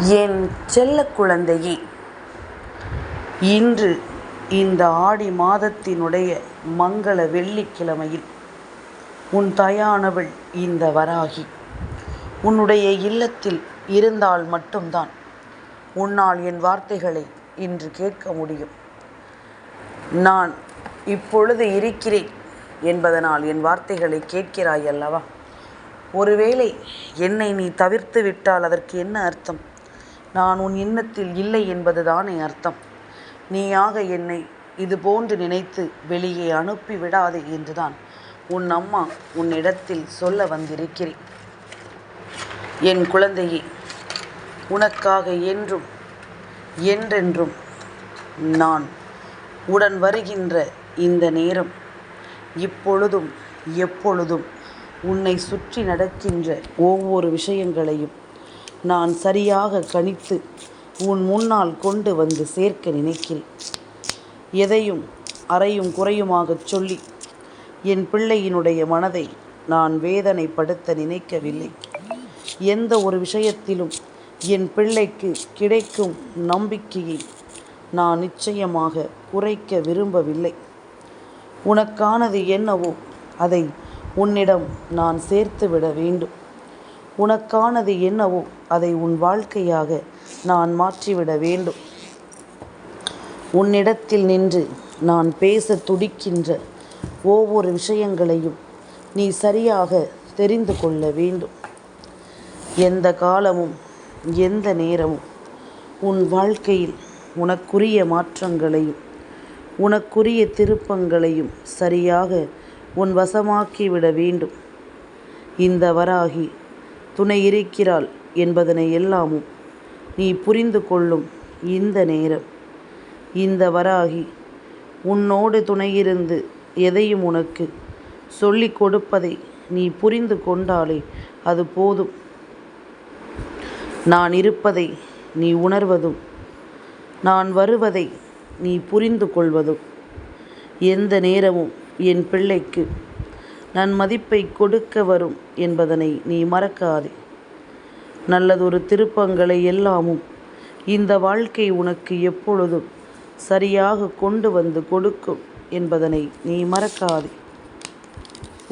என் செல்ல குழந்தையே, இன்று இந்த ஆடி மாதத்தினுடைய மங்கள வெள்ளிக்கிழமையில் உன் தாயானவள் இந்த வராகி உன்னுடைய இல்லத்தில் இருந்தால் மட்டும்தான் உன்னால் என் வார்த்தைகளை இன்று கேட்க முடியும். நான் இப்பொழுது இருக்கிறேன் என்பதனால் என் வார்த்தைகளை கேட்கிறாய் அல்லவா? ஒருவேளை என்னை நீ தவிர்த்து விட்டால் அதற்கு என்ன அர்த்தம்? நான் உன் எண்ணத்தில் இல்லை என்பதுதானே அர்த்தம். நீயாக என்னை இது போன்று நினைத்து வெளியே அனுப்பி விடாதே என்றுதான் உன் அம்மா உன்னிடத்தில் சொல்ல வந்திருக்கிறேன். என் குழந்தையே, உனக்காக என்றும் என்றென்றும் நான் உடன் வருகின்ற இந்த நேரம், இப்பொழுதும் எப்பொழுதும் உன்னை சுற்றி நடக்கின்ற ஒவ்வொரு விஷயங்களையும் நான் சரியாக கணித்து உன் முன்னால் கொண்டு வந்து சேர்க்க நினைக்கிறேன். எதையும் அறையும் குறையுமாகச் சொல்லி என் பிள்ளையினுடைய மனதை நான் வேதனைப்படுத்த நினைக்கவில்லை. எந்த ஒரு விஷயத்திலும் என் பிள்ளைக்கு கிடைக்கும் நம்பிக்கையை நான் நிச்சயமாக குறைக்க விரும்பவில்லை. உனக்கானது என்னவோ அதை உன்னிடம் நான் சேர்த்து விட வேண்டும். உனக்கானது என்னவோ அதை உன் வாழ்க்கையாக நான் மாற்றிவிட வேண்டும். உன்னிடத்தில் நின்று நான் பேச துடிக்கின்ற ஒவ்வொரு விஷயங்களையும் நீ சரியாக தெரிந்து கொள்ள வேண்டும். எந்த காலமும் எந்த நேரமும் உன் வாழ்க்கையில் உனக்குரிய மாற்றங்களையும் உனக்குரிய திருப்பங்களையும் சரியாக உன் வசமாக்கிவிட வேண்டும். இந்த வராகி துணை இருக்கிறாள் என்பதனை எல்லாமும் நீ புரிந்து கொள்ளும் இந்த நேரம், இந்த வராகி உன்னோடு துணையிருந்து எதையும் உனக்கு சொல்லிக் கொடுப்பதை நீ புரிந்து கொண்டாலே அது போதும். நான் இருப்பதை நீ உணர்வதும் நான் வருவதை நீ புரிந்து கொள்வதும் எந்த நேரமும் என் பிள்ளைக்கு நன்மதிப்பை கொடுக்க வரும் என்பதனை நீ மறக்காதே. நல்லதொரு திருப்பங்களை எல்லாமும் இந்த வாழ்க்கை உனக்கு எப்பொழுதும் சரியாக கொண்டு வந்து கொடுக்கும் என்பதனை நீ மறக்காதே.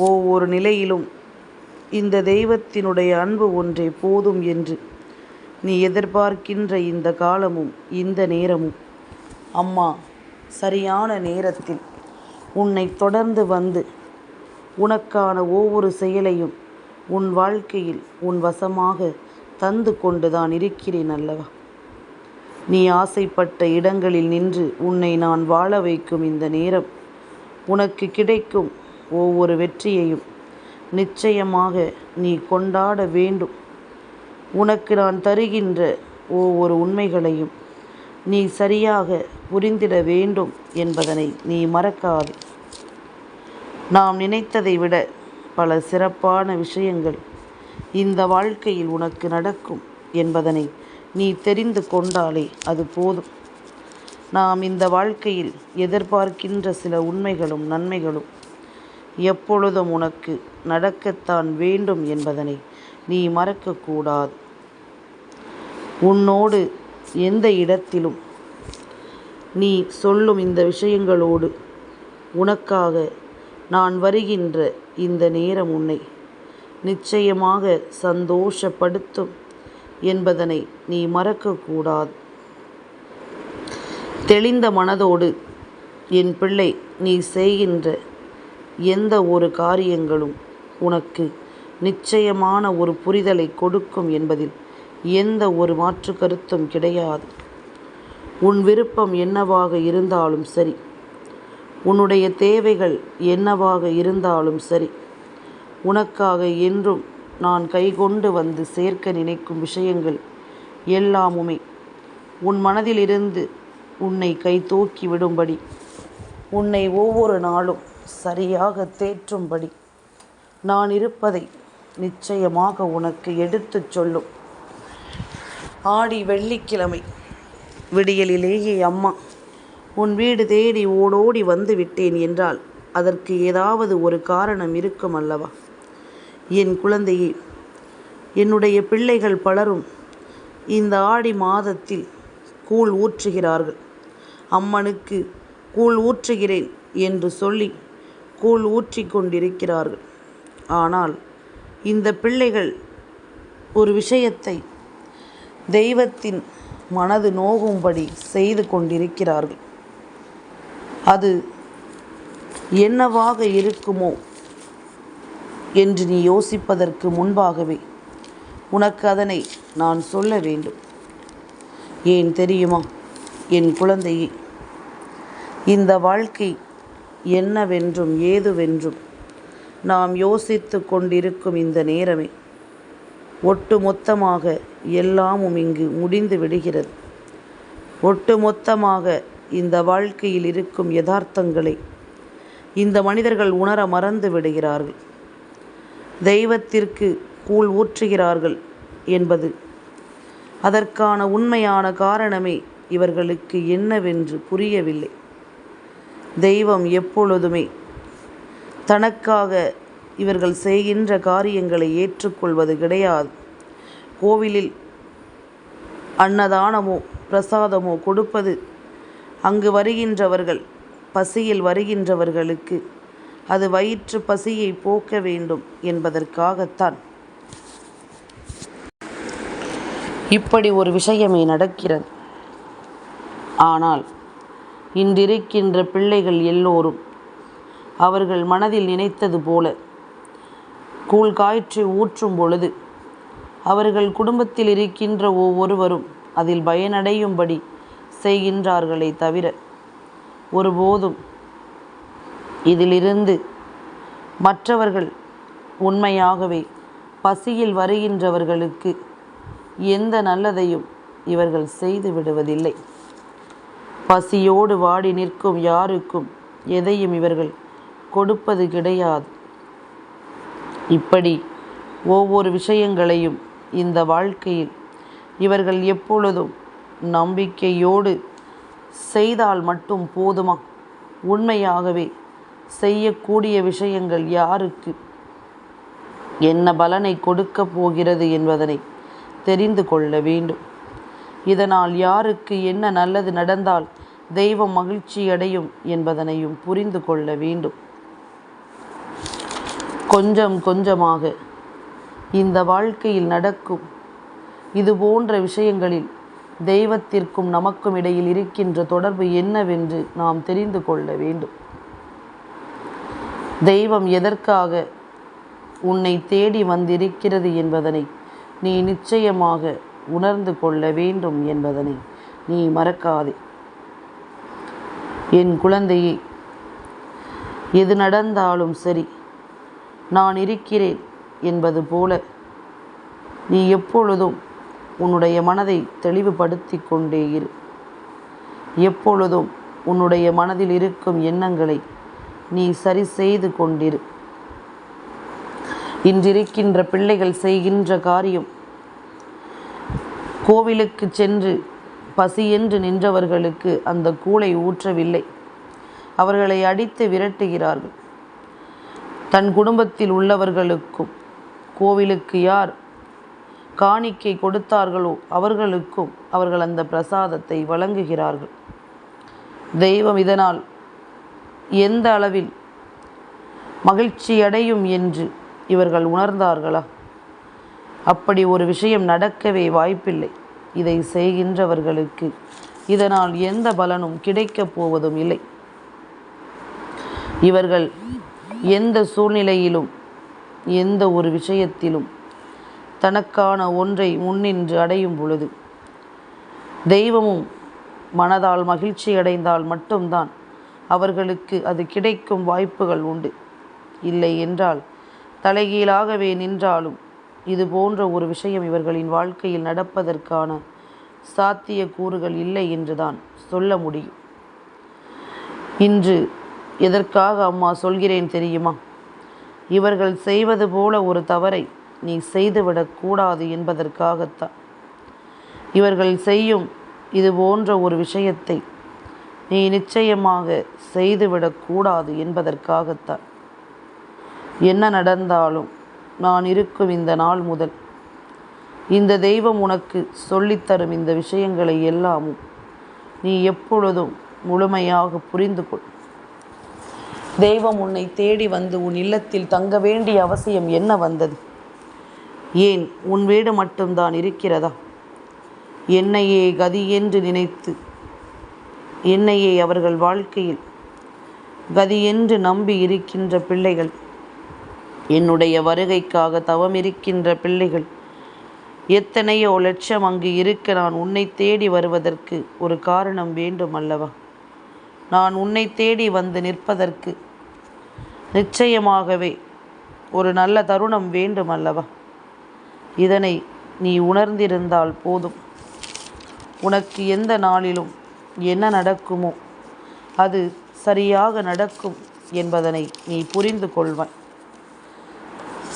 ஒவ்வொரு நிலையிலும் இந்த தெய்வத்தினுடைய அன்பு ஒன்றே போதும் என்று நீ எதிர்பார்க்கின்ற இந்த காலமும் இந்த நேரமும் அம்மா சரியான நேரத்தில் உன்னை தொடர்ந்து வந்து உனக்கான ஒவ்வொரு செயலையும் உன் வாழ்க்கையில் உன் வசமாக தந்து கொண்டுதான் இருக்கிறேன் அல்லவா? நீ ஆசைப்பட்ட இடங்களில் நின்று உன்னை நான் வாழ வைக்கும் இந்த நேரம், உனக்கு கிடைக்கும் ஒவ்வொரு வெற்றியையும் நிச்சயமாக நீ கொண்டாட வேண்டும். உனக்கு நான் தருகின்ற ஒவ்வொரு உண்மைகளையும் நீ சரியாக புரிந்திட வேண்டும் என்பதனை நீ மறக்காதே. நாம் நினைத்ததை விட பல சிறப்பான விஷயங்கள் இந்த வாழ்க்கையில் உனக்கு நடக்கும் என்பதனை நீ தெரிந்து கொண்டாலே அது போதும். நாம் இந்த வாழ்க்கையில் எதிர்பார்க்கின்ற சில உண்மைகளும் நன்மைகளும் எப்பொழுதும் உனக்கு நடக்கத்தான் வேண்டும் என்பதனை நீ மறக்கக்கூடாது. உன்னோடு எந்த இடத்திலும் நீ சொல்லும் இந்த விஷயங்களோடு உனக்காக நான் வருகின்ற இந்த நேரம் உன்னை நிச்சயமாக சந்தோஷப்படுத்தும் என்பதனை நீ மறக்கக்கூடாது. தெளிந்த மனதோடு என் பிள்ளை நீ செய்கின்ற எந்த ஒரு காரியங்களும் உனக்கு நிச்சயமான ஒரு புரிதலை கொடுக்கும் என்பதில் எந்த ஒரு மாற்று கருத்தும் கிடையாது. உன் விருப்பம் என்னவாக இருந்தாலும் சரி, உன்னுடைய தேவைகள் என்னவாக இருந்தாலும் சரி, உனக்காக என்றும் நான் கைகொண்டு வந்து சேர்க்க நினைக்கும் விஷயங்கள் எல்லாமுமே உன் மனதிலிருந்து உன்னை கை தூக்கி விடும்படி, உன்னை ஒவ்வொரு நாளும் சரியாக தேற்றும்படி நான் இருப்பதை நிச்சயமாக உனக்கு எடுத்துச் சொல்லும். ஆடி வெள்ளிக்கிழமை விடியலிலேயே அம்மா உன் வீடு தேடி ஓடோடி வந்து விட்டேன் என்றால் அதற்கு ஏதாவது ஒரு காரணம் இருக்கும் அல்லவா? என் குழந்தையே, என்னுடைய பிள்ளைகள் பலரும் இந்த ஆடி மாதத்தில் கூழ் ஊற்றுகிறார்கள். அம்மனுக்கு கூழ் ஊற்றுகிறேன் என்று சொல்லி கூழ் ஊற்றி கொண்டிருக்கிறார்கள். ஆனால் இந்த பிள்ளைகள் ஒரு விஷயத்தை தெய்வத்தின் மனது நோகும்படி செய்து கொண்டிருக்கிறார்கள். அது என்னவாக இருக்குமோ என்று நீ யோசிப்பதற்கு முன்பாகவே உனக்கு அதனை நான் சொல்ல வேண்டும். ஏன் தெரியுமா என் குழந்தையே, இந்த வாழ்க்கை என்னவென்றும் ஏதுவென்றும் நாம் யோசித்து கொண்டிருக்கும் இந்த நேரமே ஒட்டு மொத்தமாக எல்லாமும் இங்கு முடிந்து விடுகிறது. ஒட்டு மொத்தமாக இந்த வாழ்க்கையில் இருக்கும் யதார்த்தங்களை இந்த மனிதர்கள் உணர மறந்து விடுகிறார்கள். தெய்வத்திற்கு கூழ் ஊற்றுகிறார்கள் என்பது அதற்கான உண்மையான காரணமே இவர்களுக்கு என்னவென்று புரியவில்லை. தெய்வம் எப்பொழுதுமே தனக்காக இவர்கள் செய்கின்ற காரியங்களை ஏற்றுக்கொள்வது கிடையாது. கோவிலில் அன்னதானமோ பிரசாதமோ கொடுப்பது அங்கு வருகின்றவர்கள் பசியில் வருகின்றவர்களுக்கு அது வயிற்று பசியை போக்க வேண்டும் என்பதற்காகத்தான் இப்படி ஒரு விஷயமே நடக்கிறது. ஆனால் இன்றிருக்கின்ற பிள்ளைகள் எல்லோரும் அவர்கள் மனதில் நினைத்தது போல கூழ் காய்ச்சி ஊற்றும் பொழுது அவர்கள் குடும்பத்தில் இருக்கின்ற ஒவ்வொருவரும் அதில் பயனடையும்படி செய்கின்றார்களே தவிர ஒருபோதும் இதிலிருந்து மற்றவர்கள் உண்மையாகவே பசியில் வருகின்றவர்களுக்கு எந்த நல்லதையும் இவர்கள் செய்து விடுவதில்லை. பசியோடு வாடி நிற்கும் யாருக்கும் எதையும் இவர்கள் கொடுப்பது கிடையாது. இப்படி ஒவ்வொரு விஷயங்களையும் இந்த வாழ்க்கையில் இவர்கள் எப்பொழுதும் நம்பிக்கையோடு செய்தால் மட்டும் போதுமா? உண்மையாகவே செய்யக்கூடிய விஷயங்கள் யாருக்கு என்ன பலனை கொடுக்க போகிறது என்பதனை தெரிந்து கொள்ள வேண்டும். இதனால் யாருக்கு என்ன நல்லது நடந்தால் தெய்வம் மகிழ்ச்சி அடையும் என்பதனையும் புரிந்து கொள்ள வேண்டும். கொஞ்சம் கொஞ்சமாக இந்த வாழ்க்கையில் நடக்கும் இது போன்ற விஷயங்களில் தெய்வத்திற்கும் நமக்கும் இடையில் இருக்கின்ற தொடர்பு என்னவென்று நாம் தெரிந்து கொள்ள வேண்டும். தெய்வம் எதற்காக உன்னை தேடி வந்திருக்கிறது என்பதனை நீ நிச்சயமாக உணர்ந்து கொள்ள வேண்டும் என்பதனை நீ மறக்காதே. என் குழந்தையே, எது நடந்தாலும் சரி, நான் இருக்கிறேன் என்பது போல நீ எப்பொழுதும் உன்னுடைய மனதை தெளிவுபடுத்தி கொண்டே இரு. எப்பொழுதும் உன்னுடைய மனதில் இருக்கும் எண்ணங்களை நீ சரி செய்து கொண்டிரு. இன்றிருக்கின்ற பிள்ளைகள் செய்கின்ற காரியம், கோவிலுக்கு சென்று பசியென்று நின்றவர்களுக்கு அந்த கூழை ஊற்றவில்லை, அவர்களை அடித்து விரட்டுகிறார்கள். தன் குடும்பத்தில் உள்ளவர்களுக்கும் கோவிலுக்கு யார் காணிக்கை கொடுத்தார்களோ அவர்களுக்கும் அவர்கள் அந்த பிரசாதத்தை வழங்குகிறார்கள். தெய்வம் இதனால் எந்த அளவில் மகிழ்ச்சி அடையும் என்று இவர்கள் உணர்ந்தார்களா? அப்படி ஒரு விஷயம் நடக்கவே வாய்ப்பில்லை. இதை செய்கின்றவர்களுக்கு இதனால் எந்த பலனும் கிடைக்கப் போவதும் இல்லை. இவர்கள் எந்த சூழ்நிலையிலும் எந்த ஒரு விஷயத்திலும் தனக்கான ஒன்றை முன்னின்று அடையும் பொழுது தெய்வமும் மனதால் மகிழ்ச்சி அடைந்தால் மட்டும்தான் அவர்களுக்கு அது கிடைக்கும் வாய்ப்புகள் உண்டு. இல்லை என்றால் தலைகீழாகவே நின்றாலும் இது போன்ற ஒரு விஷயம் இவர்களின் வாழ்க்கையில் நடப்பதற்கான சாத்திய கூறுகள் இல்லை என்றுதான் சொல்ல முடியும். இன்று எதற்காக அம்மா சொல்கிறேன் தெரியுமா? இவர்கள் செய்வது போல ஒரு தவறை நீ செய்துவிடக்கூடாது என்பதற்காகத்தான். இவர்கள் செய்யும் இது போன்ற ஒரு விஷயத்தை நீ நிச்சயமாக செய்துவிடக்கூடாது என்பதற்காகத்தான். என்ன நடந்தாலும் நான் இருக்கும் இந்த நாள் முதல் இந்த தெய்வம் உனக்கு சொல்லித்தரும் இந்த விஷயங்களை எல்லாமும் நீ எப்பொழுதும் முழுமையாக புரிந்து கொள். தெய்வம் உன்னை தேடி வந்து உன் இல்லத்தில் தங்க வேண்டிய அவசியம் என்ன வந்தது? ஏன் உன் வீடு மட்டும்தான் இருக்கிறதா? என்னையே கதி என்று நினைத்து, என்னையே அவர்கள் வாழ்க்கையில் கதி என்று நம்பி இருக்கின்ற பிள்ளைகள், என்னுடைய வருகைக்காக தவம் இருக்கின்ற பிள்ளைகள் எத்தனையோ லட்சம் அங்கு இருக்க நான் உன்னை தேடி வருவதற்கு ஒரு காரணம் வேண்டும் அல்லவா? நான் உன்னை தேடி வந்து நிற்பதற்கு நிச்சயமாகவே ஒரு நல்ல தருணம் வேண்டும் அல்லவா? இதனை நீ உணர்ந்திருந்தால் போதும். உனக்கு எந்த நாளிலும் என்ன நடக்குமோ அது சரியாக நடக்கும் என்பதனை நீ புரிந்து கொள்வாய்.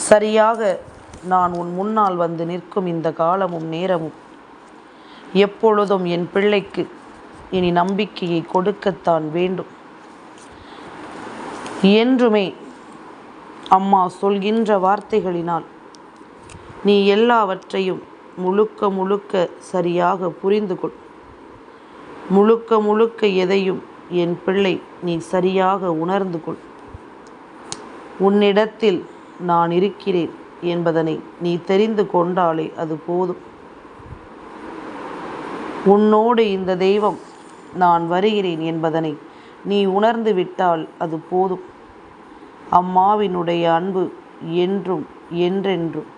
சரியாக நான் உன் முன்னால் வந்து நிற்கும் இந்த காலமும் நேரமும் எப்பொழுதும் என் பிள்ளைக்கு இனி நம்பிக்கையை கொடுக்கத்தான் வேண்டும். என்றுமே அம்மா சொல்கின்ற வார்த்தைகளினால் நீ எல்லாவற்றையும் முழுக்க முழுக்க சரியாக புரிந்து கொள். முழுக்க முழுக்க எதையும் என் பிள்ளை நீ சரியாக உணர்ந்து கொள். உன்னிடத்தில் நான் இருக்கிறேன் என்பதனை நீ தெரிந்து கொண்டாலே அது போதும். உன்னோடு இந்த தெய்வம் நான் வருகிறேன் என்பதனை நீ உணர்ந்து விட்டால் அது போதும். அம்மாவினுடைய அன்பு என்றும் என்றென்றும்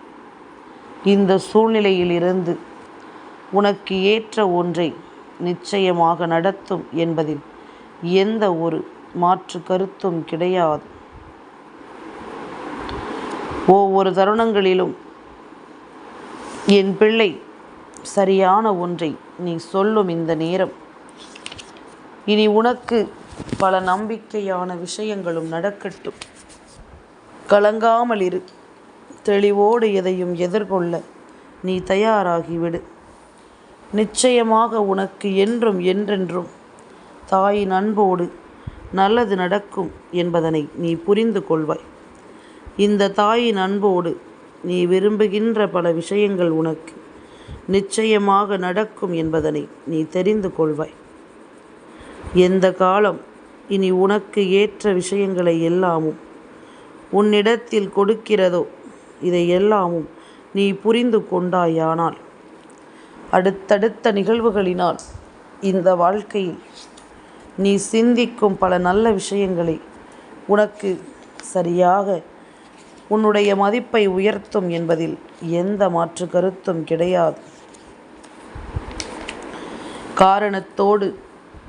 இந்த சூழ்நிலையிலிருந்து உனக்கு ஏற்ற ஒன்றை நிச்சயமாக நடத்தும் என்பதில் எந்த ஒரு மாற்று கருத்தும் கிடையாது. ஒவ்வொரு தருணங்களிலும் என் பிள்ளை சரியான ஒன்றை நீ சொல்லும் இந்த நேரம் இனி உனக்கு பல நம்பிக்கையான விஷயங்களும் நடக்கட்டும். கலங்காமல் இரு. தெளிவோடு எதையும் எதிர்கொள்ள நீ தயாராகிவிடு. நிச்சயமாக உனக்கு என்றும் என்றென்றும் தாயின் அன்போடு நல்லது நடக்கும் என்பதனை நீ புரிந்து கொள்வாய். இந்த தாயின் அன்போடு நீ விரும்புகின்ற பல விஷயங்கள் உனக்கு நிச்சயமாக நடக்கும் என்பதனை நீ தெரிந்து கொள்வாய். எந்த காலம் இனி உனக்கு ஏற்ற விஷயங்களை எல்லாமும் உன்னிடத்தில் கொடுக்கிறதோ இதை எல்லாமும் நீ புரிந்து கொண்டாயானால் அடுத்தடுத்த நிகழ்வுகளினால் இந்த வாழ்க்கையில் நீ சிந்திக்கும் பல நல்ல விஷயங்களை உனக்கு சரியாக உன்னுடைய மதிப்பை உயர்த்தும் என்பதில் எந்த மாற்று கருத்தும் கிடையாது. காரணத்தோடு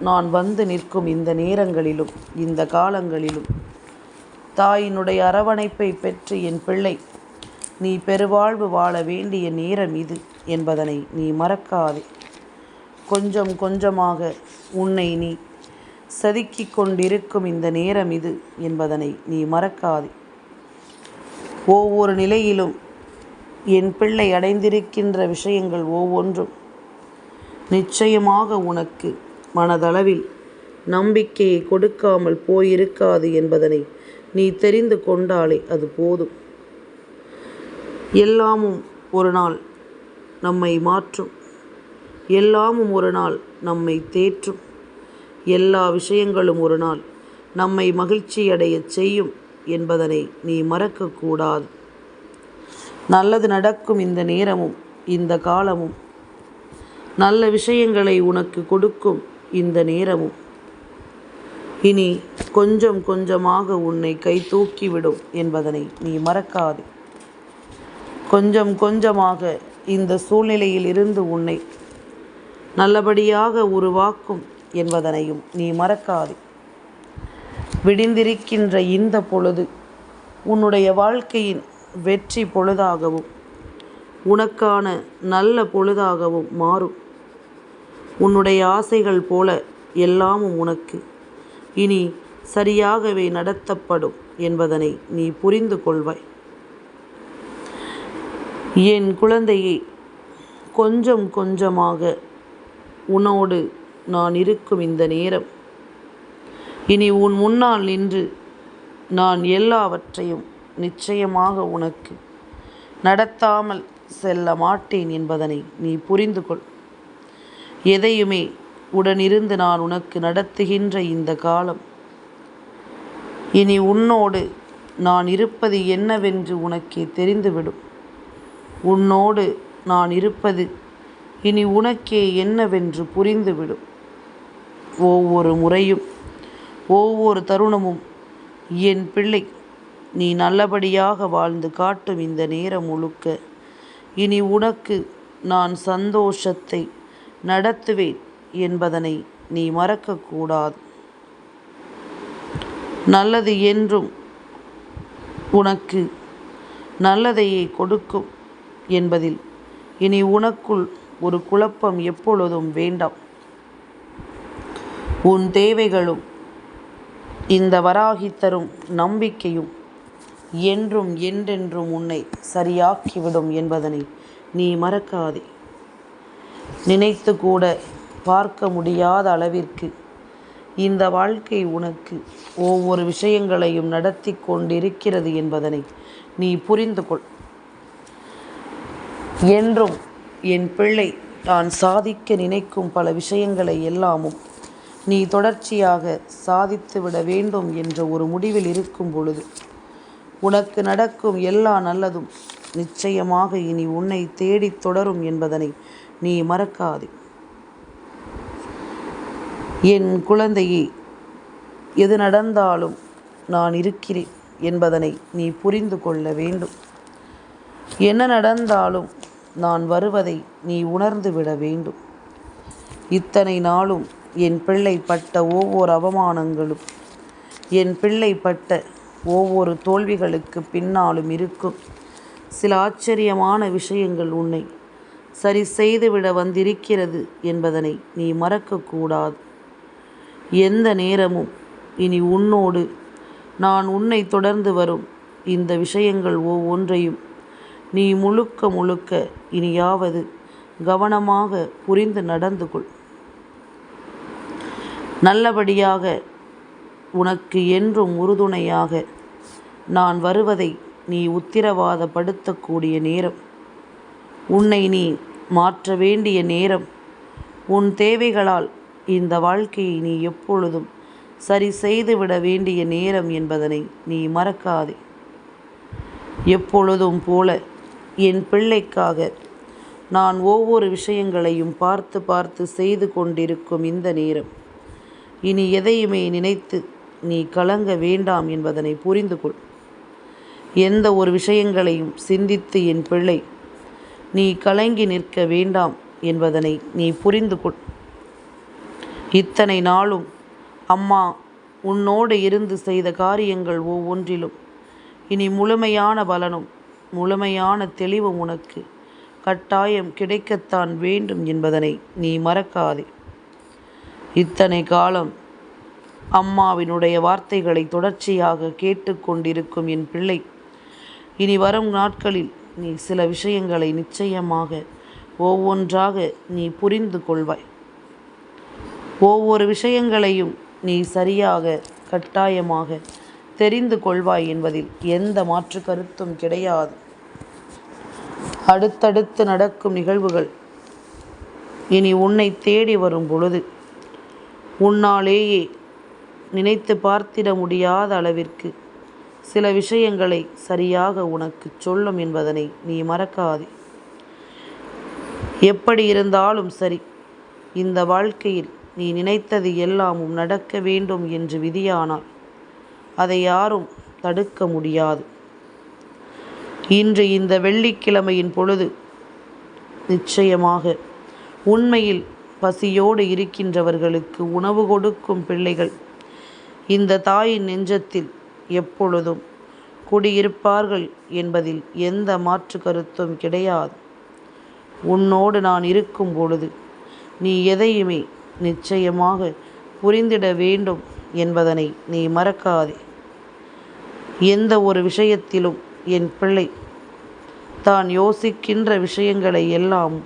நான் வந்து நிற்கும் இந்த நேரங்களிலும் இந்த காலங்களிலும் தாயினுடைய அரவணைப்பை பெற்று என் பிள்ளை நீ பெருவாழ்வு வாழ வேண்டிய நேரம் இது என்பதனை நீ மறக்காதே. கொஞ்சம் கொஞ்சமாக உன்னை நீ செதுக்கிக் கொண்டிருக்கும் இந்த நேரம் இது என்பதனை நீ மறக்காதே. ஒவ்வொரு நிலையிலும் என் பிள்ளை அடைந்திருக்கின்ற விஷயங்கள் ஒவ்வொன்றும் நிச்சயமாக உனக்கு மனதளவில் நம்பிக்கையை கொடுக்காமல் போயிருக்காது என்பதனை நீ தெரிந்து கொண்டாலே அது போதும். எல்லாமும் ஒரு நாள் நம்மை மாற்றும். எல்லாமும் ஒரு நாள் நம்மை தேற்றும். எல்லா விஷயங்களும் ஒரு நாள் நம்மை மகிழ்ச்சியடைய செய்யும் என்பதனை நீ மறக்கக்கூடாது. நல்லது நடக்கும் இந்த நேரமும் இந்த காலமும் நல்ல விஷயங்களை உனக்கு கொடுக்கும் இந்த நேரமும் இனி கொஞ்சம் கொஞ்சமாக உன்னை கை தூக்கிவிடும் என்பதனை நீ மறக்காதே. கொஞ்சம் கொஞ்சமாக இந்த சூழ்நிலையில் இருந்து உன்னை நல்லபடியாக உருவாக்கும் என்பதனையும் நீ மறக்காதே. விடிந்திருக்கின்ற இந்த பொழுது உன்னுடைய வாழ்க்கையின் வெற்றி பொழுதாகவும் உனக்கான நல்ல பொழுதாகவும் மாறும். உன்னுடைய ஆசைகள் போல எல்லாமும் உனக்கு இனி சரியாகவே நடத்தப்படும் என்பதனை நீ புரிந்து கொள்வாய். என் குழந்தையே, கொஞ்சம் கொஞ்சமாக உன்னோடு நான் இருக்கும் இந்த நேரம் இனி உன் முன்னால் நின்று நான் எல்லாவற்றையும் நிச்சயமாக உனக்கு நடத்தாமல் செல்ல மாட்டேன் என்பதனை நீ புரிந்து கொள். எதையுமே உடனிருந்து நான் உனக்கு நடத்துகின்ற இந்த காலம் இனி உன்னோடு நான் இருப்பது என்னவென்று உனக்கே தெரிந்துவிடும். உன்னோடு நான் இருப்பது இனி உனக்கே என்னவென்று புரிந்துவிடும். ஒவ்வொரு முறையும் ஒவ்வொரு தருணமும் என் பிள்ளை நீ நல்லபடியாக வாழ்ந்து காட்டும் இந்த நேரம் முழுக்க இனி உனக்கு நான் சந்தோஷத்தை நடத்துவேன் என்பதனை நீ மறக்கக்கூடாது. நல்லது என்றும் உனக்கு நல்லதையே கொடுக்கும் என்பதில் இனி உனக்குள் ஒரு குழப்பம் எப்பொழுதும் வேண்டாம். உன் தேவைகளும் இந்த வராகி தரும் நம்பிக்கையும் என்றும் என்றென்றும் உன்னை சரியாக்கிவிடும் என்பதனை நீ மறக்காதே. நினைத்து கூட பார்க்க முடியாத அளவிற்கு இந்த வாழ்க்கை உனக்கு ஒவ்வொரு விஷயங்களையும் நடத்தி கொண்டிருக்கிறது என்பதனை நீ புரிந்து கொள். என்றும் என் பிள்ளை தான் சாதிக்க நினைக்கும் பல விஷயங்களை எல்லாமும் நீ தொடர்ச்சியாக சாதித்துவிட வேண்டும் என்ற ஒரு முடிவில் இருக்கும் பொழுது உனக்கு நடக்கும் எல்லா நல்லதும் நிச்சயமாக இனி உன்னை தேடித் தொடரும் என்பதனை நீ மறக்காதே. என் குழந்தையே, எது நடந்தாலும் நான் இருக்கிறேன் என்பதனை நீ புரிந்து கொள்ள வேண்டும். என்ன நடந்தாலும் நான் வருவதை நீ உணர்ந்து விட வேண்டும். இத்தனை நாளும் என் பிள்ளை பட்ட ஒவ்வொரு அவமானங்களும், என் பிள்ளை பட்ட ஒவ்வொரு தோல்விகளுக்கு பின்னாலும் இருக்கும் சில ஆச்சரியமான விஷயங்கள் உன்னை சரி செய்துவிட வந்திருக்கிறது என்பதனை நீ மறக்கக்கூடாது. எந்த நேரமும் இனி உன்னோடு நான் உன்னை தொடர்ந்து வரும் இந்த விஷயங்கள் ஒவ்வொன்றையும் நீ முழுக்க முழுக்க இனியாவது கவனமாக புரிந்து நடந்து கொள். நல்லபடியாக உனக்கு என்றும் உறுதுணையாக நான் வருவதை நீ உத்திரவாதப்படுத்தக்கூடிய நேரம், உன்னை நீ மாற்ற வேண்டிய நேரம், உன் தேவைகளால் இந்த வாழ்க்கையை நீ எப்பொழுதும் சரி செய்துவிட வேண்டிய நேரம் என்பதனை நீ மறக்காதே. எப்பொழுதும் போல என் பிள்ளைக்காக நான் ஒவ்வொரு விஷயங்களையும் பார்த்து பார்த்து செய்து கொண்டிருக்கும் இந்த நேரம் இனி எதையுமே நினைத்து நீ கலங்க வேண்டாம் என்பதனை புரிந்து கொள். எந்த ஒரு விஷயங்களையும் சிந்தித்து என் பிள்ளை நீ கலங்கி நிற்க வேண்டாம் என்பதனை நீ புரிந்து கொள். இத்தனை நாளும் அம்மா உன்னோடு இருந்து செய்த காரியங்கள் ஒவ்வொன்றிலும் இனி முழுமையான பலனும் முழுமையான தெளிவும் உனக்கு கட்டாயம் கிடைக்கத்தான் வேண்டும் என்பதனை நீ மறக்காதே. இத்தனை காலம் அம்மாவினுடைய வார்த்தைகளை தொடர்ச்சியாக கேட்டுக்கொண்டிருக்கும் என் பிள்ளை, இனி வரும் நாட்களில் நீ சில விஷயங்களை நிச்சயமாக ஒவ்வொன்றாக நீ புரிந்து கொள்வாய். ஒவ்வொரு விஷயங்களையும் நீ சரியாக கட்டாயமாக தெரிந்து கொள்வாய் என்பதில் எந்த மாற்று கருத்தும் கிடையாது. அடுத்தடுத்து நடக்கும் நிகழ்வுகள் இனி உன்னை தேடி வரும் பொழுது உன்னாலேயே நினைத்து பார்த்திட முடியாத அளவிற்கு சில விஷயங்களை சரியாக உனக்கு சொல்லும் என்பதனை நீ மறக்காதே. எப்படி இருந்தாலும் சரி, இந்த வாழ்க்கையில் நீ நினைத்தது எல்லாமும் நடக்க வேண்டும் என்று விதியானால் அதை யாரும் தடுக்க முடியாது. இன்று இந்த வெள்ளிக்கிழமையின் பொழுது நிச்சயமாக உண்மையில் பசியோடு இருக்கின்றவர்களுக்கு உணவு கொடுக்கும் பிள்ளைகள் இந்த தாயின் நெஞ்சத்தில் எப்பொழுதும் குடியிருப்பார்கள் என்பதில் எந்த மாற்று கருத்தும் கிடையாது. உன்னோடு நான் இருக்கும் பொழுது நீ எதையுமே நிச்சயமாக புரிந்திட வேண்டும் என்பதனை நீ மறக்காதே. எந்த ஒரு விஷயத்திலும் என் பிள்ளை தான் யோசிக்கின்ற விஷயங்களை எல்லாம்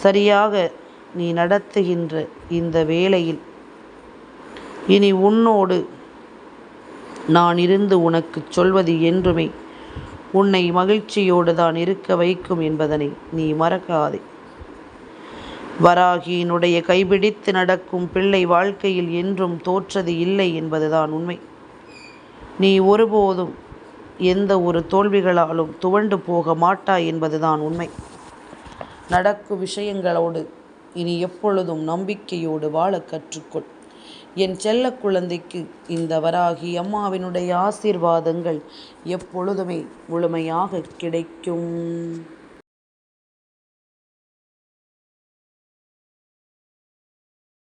சரியாக நீ நடத்துகின்ற இந்த வேளையில் இனி உன்னோடு நான் இருந்து உனக்கு சொல்வது என்றுமே உன்னை மகிழ்ச்சியோடு தான் இருக்க வைக்கும் என்பதனை நீ மறக்காதே. வராகியினுடைய கைபிடித்து நடக்கும் பிள்ளை வாழ்க்கையில் என்றும் தோற்றது இல்லை என்பதுதான் உண்மை. நீ ஒருபோதும் எந்த ஒரு தோல்விகளாலும் துவண்டு போக மாட்டாய் என்பதுதான் உண்மை. நடக்கும் விஷயங்களோடு இனி எப்பொழுதும் நம்பிக்கையோடு வாழ கற்றுக்கொள். என் செல்ல குழந்தைக்கு இந்த வராகி அம்மாவினுடைய ஆசீர்வாதங்கள் எப்பொழுதுமே முழுமையாக கிடைக்கும்.